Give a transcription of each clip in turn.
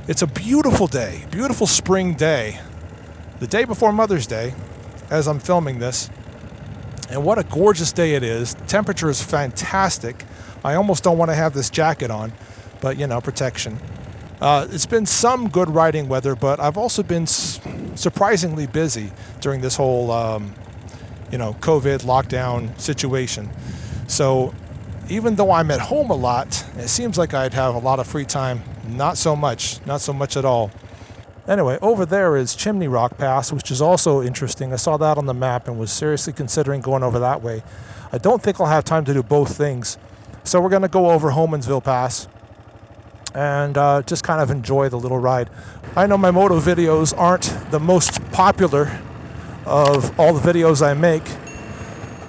It's a beautiful day, beautiful spring day. The day before Mother's Day, as I'm filming this. And what a gorgeous day it is. The temperature is fantastic. I almost don't want to have this jacket on, but protection. It's been some good riding weather, but I've also been surprisingly busy during this whole, COVID lockdown situation. So even though I'm at home a lot, it seems like I'd have a lot of free time. Not so much at all. Anyway, over there is Chimney Rock Pass, which is also interesting. I saw that on the map and was seriously considering going over that way. I don't think I'll have time to do both things. So we're going to go over Homansville Pass and just kind of enjoy the little ride. I know my moto videos aren't the most popular of all the videos I make.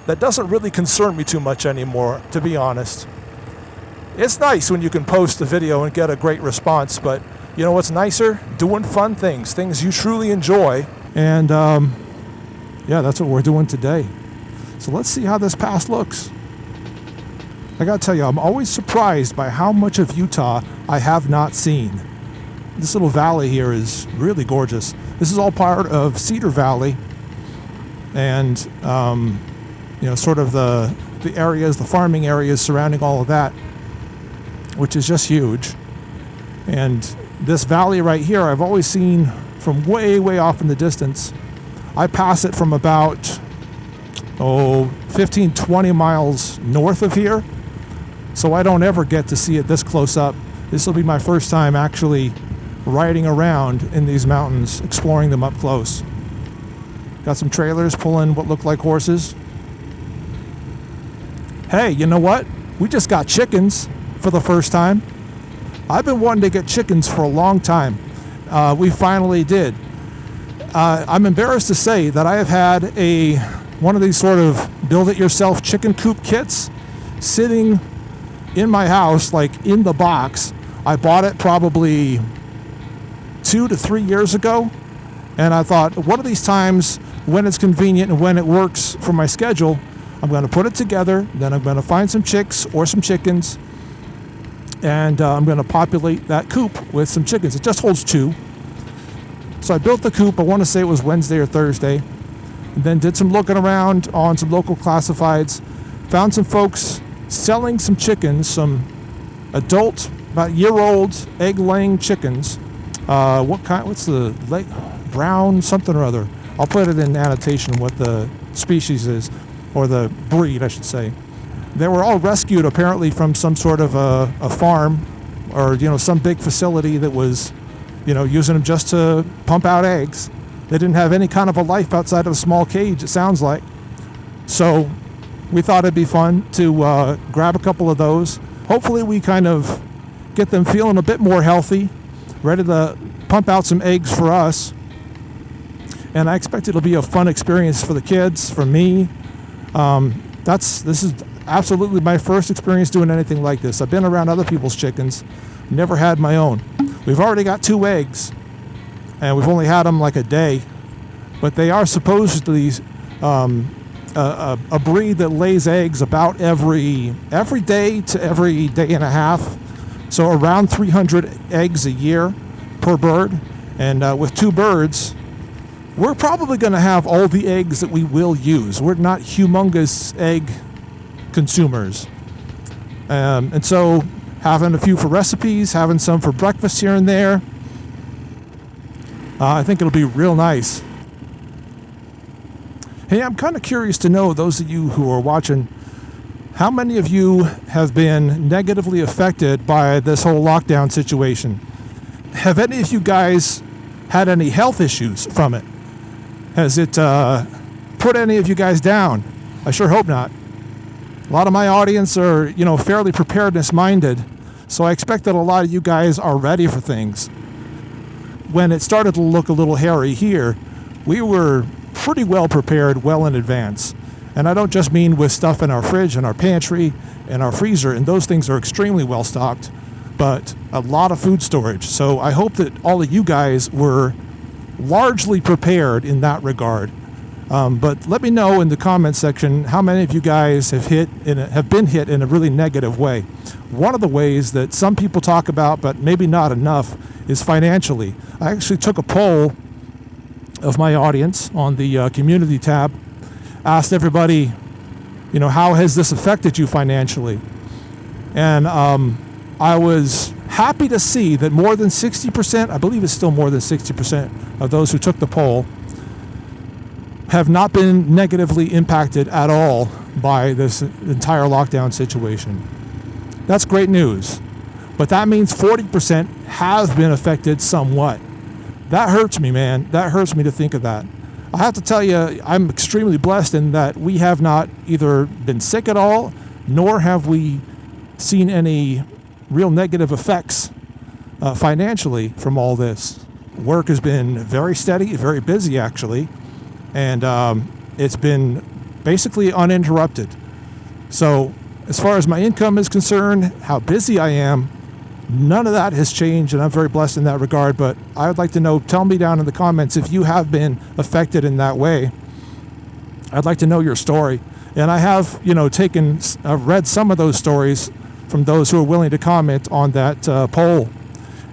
That doesn't really concern me too much anymore, to be honest. It's nice when you can post a video and get a great response, but you know what's nicer? Doing fun things you truly enjoy. And that's what we're doing today. So let's see how this pass looks. I gotta tell you, I'm always surprised by how much of Utah I have not seen. This little valley here is really gorgeous. This is all part of Cedar Valley. And, sort of the areas, the farming areas surrounding all of that, which is just huge. And this valley right here, I've always seen from way, way off in the distance. I pass it from about, 15, 20 miles north of here. So I don't ever get to see it this close up. This will be my first time actually riding around in these mountains, exploring them up close. Got some trailers pulling what look like horses. Hey, you know what? We just got chickens for the first time. I've been wanting to get chickens for a long time. We finally did. I'm embarrassed to say that I have had one of these sort of build-it-yourself chicken coop kits sitting in my house, like in the box. I bought it probably 2 to 3 years ago, and I thought, one of these times when it's convenient and when it works for my schedule, I'm going to put it together, then I'm going to find some chicks or some chickens, and I'm going to populate that coop with some chickens. It just holds 2. So I built the coop, I want to say it was Wednesday or Thursday, and then did some looking around on some local classifieds, found some folks selling some chickens, some adult, about year-old egg-laying chickens. What's the brown something or other? I'll put it in annotation what the species is, or the breed, I should say. They were all rescued apparently from some sort of a farm or, some big facility that was, using them just to pump out eggs. They didn't have any kind of a life outside of a small cage, it sounds like. So we thought it'd be fun to grab a couple of those. Hopefully we kind of get them feeling a bit more healthy, ready to pump out some eggs for us. And I expect it'll be a fun experience for the kids, for me. This is absolutely my first experience doing anything like this. I've been around other people's chickens, never had my own. We've already got 2 eggs, and we've only had them like a day, but they are supposedly a breed that lays eggs about every day to every day and a half, so around 300 eggs a year per bird, and with 2 birds, we're probably going to have all the eggs that we will use. We're not humongous egg consumers. And so having a few for recipes, having some for breakfast here and there, I think it'll be real nice. Hey, I'm kind of curious to know, those of you who are watching, how many of you have been negatively affected by this whole lockdown situation? Have any of you guys had any health issues from it? Has it put any of you guys down? I sure hope not. A lot of my audience are, fairly preparedness minded, so I expect that a lot of you guys are ready for things. When it started to look a little hairy here, we were pretty well prepared well in advance. And I don't just mean with stuff in our fridge and our pantry and our freezer, and those things are extremely well stocked, but a lot of food storage. So I hope that all of you guys were largely prepared in that regard. But let me know in the comments section how many of you guys have been hit in a really negative way. One of the ways that some people talk about, but maybe not enough, is financially. I actually took a poll of my audience on the community tab, asked everybody, how has this affected you financially? And I was happy to see that more than 60%, I believe it's still more than 60% of those who took the poll, have not been negatively impacted at all by this entire lockdown situation. That's great news. But that means 40% have been affected somewhat. That hurts me, man. That hurts me to think of that. I have to tell you, I'm extremely blessed in that we have not either been sick at all, nor have we seen any real negative effects financially from all this. Work has been very steady, very busy actually, and it's been basically uninterrupted. So as far as my income is concerned, how busy I am, none of that has changed, and I'm very blessed in that regard. But I would like to know, tell me down in the comments if you have been affected in that way. I'd like to know your story. And I have, read some of those stories from those who are willing to comment on that poll.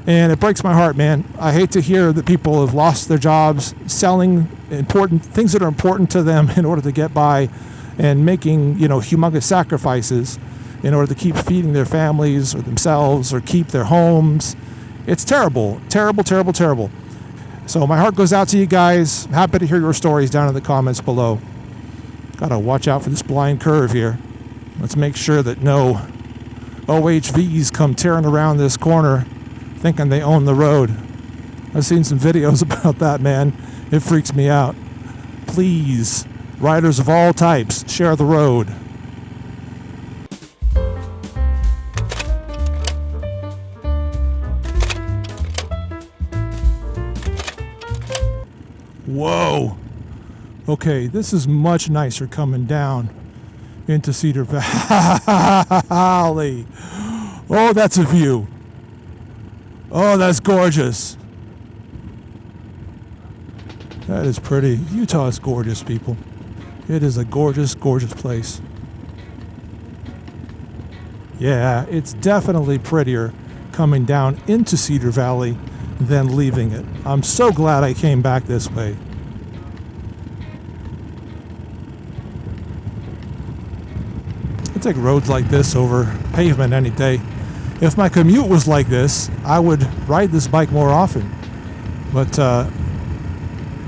And it breaks my heart, man. I hate to hear that people have lost their jobs, selling important things that are important to them in order to get by, and making, humongous sacrifices in order to keep feeding their families or themselves or keep their homes. It's terrible, terrible, terrible, terrible. So my heart goes out to you guys. Happy to hear your stories down in the comments below. Gotta watch out for this blind curve here. Let's make sure that no OHVs come tearing around this corner thinking they own the road. I've seen some videos about that, man. It freaks me out. Please, riders of all types, share the road. Whoa. Okay, this is much nicer coming down into Cedar Valley. Oh, that's a view. Oh, that's gorgeous. That is pretty. Utah is gorgeous, people. It is a gorgeous, gorgeous place. Yeah, it's definitely prettier coming down into Cedar Valley than leaving it. I'm so glad I came back this way. I take roads like this over pavement any day. If my commute was like this, I would ride this bike more often. But,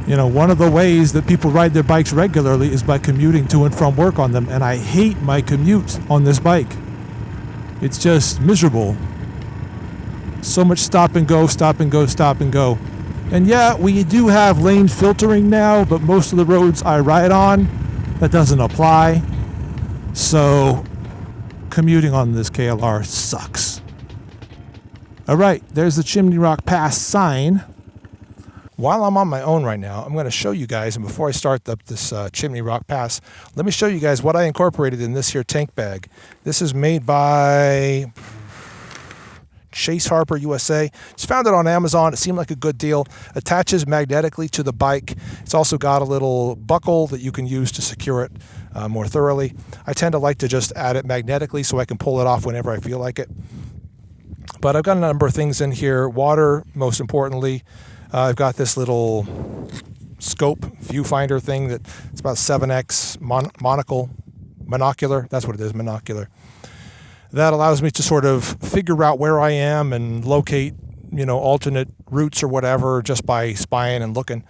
one of the ways that people ride their bikes regularly is by commuting to and from work on them. And I hate my commute on this bike. It's just miserable. So much stop and go, stop and go, stop and go. And yeah, we do have lane filtering now, but most of the roads I ride on, that doesn't apply. So commuting on this KLR sucks. All right, there's the Chimney Rock Pass sign. While I'm on my own right now, I'm going to show you guys, and before I start up this Chimney Rock Pass, let me show you guys what I incorporated in this here tank bag. This is made by Chase Harper USA. Just found it on Amazon. It seemed like a good deal. Attaches magnetically to the bike. It's also got a little buckle that you can use to secure it more thoroughly. I tend to like to just add it magnetically so I can pull it off whenever I feel like it. But I've got a number of things in here. Water, most importantly. I've got this little scope viewfinder thing that it's about 7x monocular. That's what it is, monocular. That allows me to sort of figure out where I am and locate, alternate routes or whatever just by spying and looking.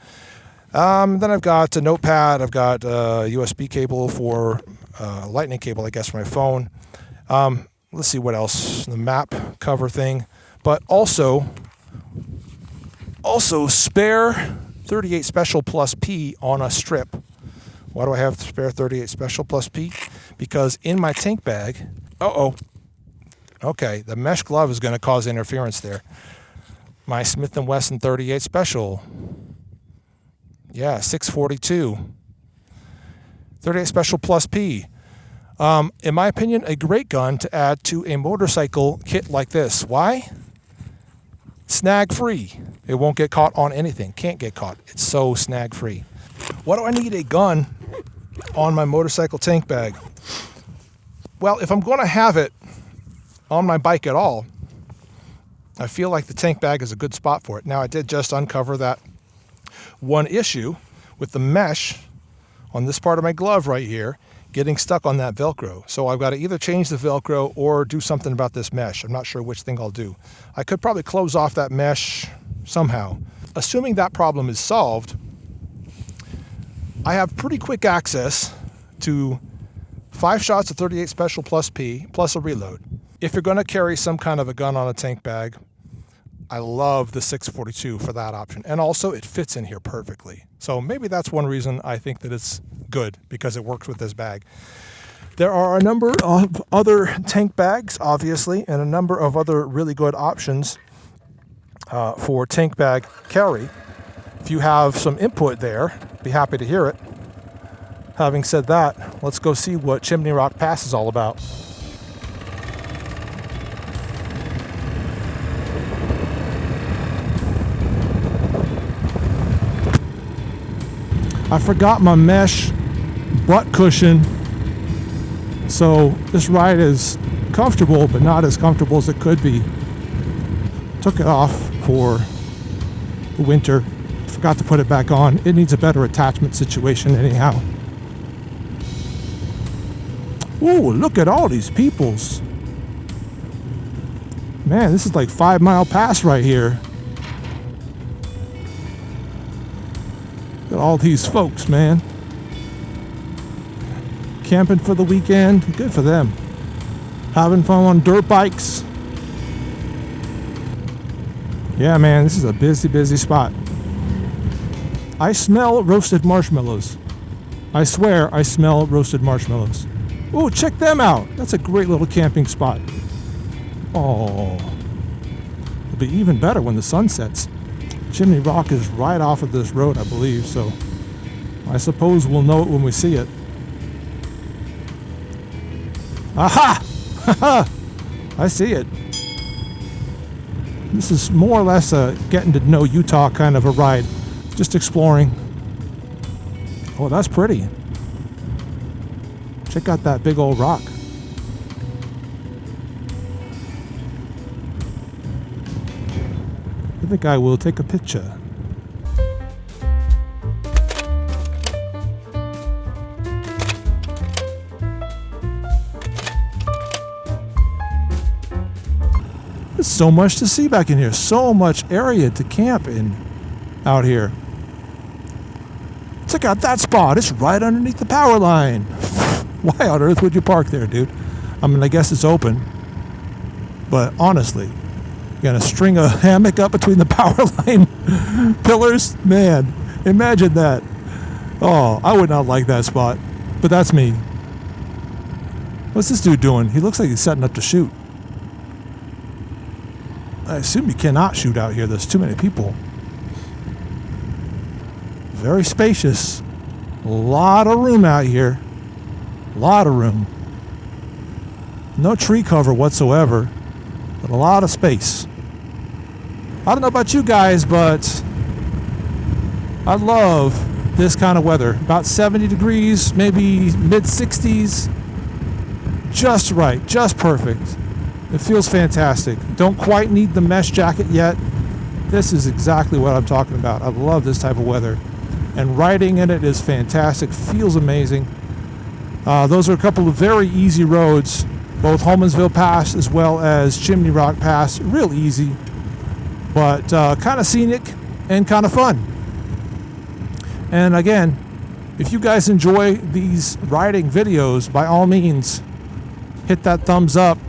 Then I've got a notepad. I've got a USB cable for lightning cable, I guess, for my phone. Let's see what else. The map cover thing. But also spare 38 Special Plus P on a strip. Why do I have spare 38 Special Plus P? Because in my tank bag, okay, the mesh glove is going to cause interference there. My Smith & Wesson 38 Special. Yeah, 642. 38 Special Plus P. In my opinion, a great gun to add to a motorcycle kit like this. Why? Snag free. It won't get caught on anything. Can't get caught. It's so snag free. What do I need a gun on my motorcycle tank bag? Well, if I'm going to have it on my bike at all, I feel like the tank bag is a good spot for it. Now, I did just uncover that one issue with the mesh on this part of my glove right here getting stuck on that Velcro. So I've got to either change the Velcro or do something about this mesh. I'm not sure which thing I'll do. I could probably close off that mesh somehow. Assuming that problem is solved, I have pretty quick access to 5 shots of 38 Special plus P plus a reload. If you're going to carry some kind of a gun on a tank bag, I love the 642 for that option. And also it fits in here perfectly. So maybe that's one reason I think that it's good, because it works with this bag. There are a number of other tank bags, obviously, and a number of other really good options for tank bag carry. If you have some input there, be happy to hear it. Having said that, let's go see what Chimney Rock Pass is all about. I forgot my mesh butt cushion, so this ride is comfortable, but not as comfortable as it could be. Took it off for the winter. Forgot to put it back on. It needs a better attachment situation anyhow. Ooh, look at all these peoples. Man, this is like 5 Mile Pass right here. Look at all these folks, man. Camping for the weekend. Good for them. Having fun on dirt bikes. Yeah, man, this is a busy, busy spot. I smell roasted marshmallows. I swear I smell roasted marshmallows. Oh, check them out. That's a great little camping spot. Oh, it'll be even better when the sun sets. Chimney Rock is right off of this road, I believe, so I suppose we'll know it when we see it. Aha! I see it. This is more or less a getting to know Utah kind of a ride. Just exploring. Oh, that's pretty. Check out that big old rock. I think I will take a picture. There's so much to see back in here. So much area to camp in out here. Check out that spot. It's right underneath the power line. Why on earth would you park there, dude? I mean, I guess it's open. But honestly, you're going to string a hammock up between the power line pillars? Man, imagine that. Oh, I would not like that spot. But that's me. What's this dude doing? He looks like he's setting up to shoot. I assume you cannot shoot out here. There's too many people. Very spacious. A lot of room out here. A lot of room. No tree cover whatsoever, but a lot of space. I don't know about you guys, but I love this kind of weather. About 70 degrees, maybe mid-60s. Just right, just perfect. It feels fantastic. Don't quite need the mesh jacket yet. This is exactly what I'm talking about. I love this type of weather. And riding in it is fantastic. Feels amazing. Those are a couple of very easy roads. Both Holmansville Pass as well as Chimney Rock Pass. Real easy. But kind of scenic and kind of fun. And again, if you guys enjoy these riding videos, by all means, hit that thumbs up.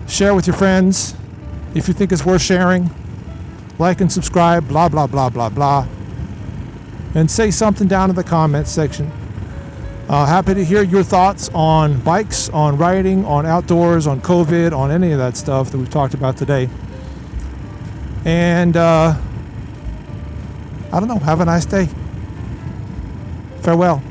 Share with your friends if you think it's worth sharing. Like and subscribe, blah, blah, blah, blah, blah. And say something down in the comments section. Happy to hear your thoughts on bikes, on riding, on outdoors, on COVID, on any of that stuff that we've talked about today. And I don't know, have a nice day. Farewell.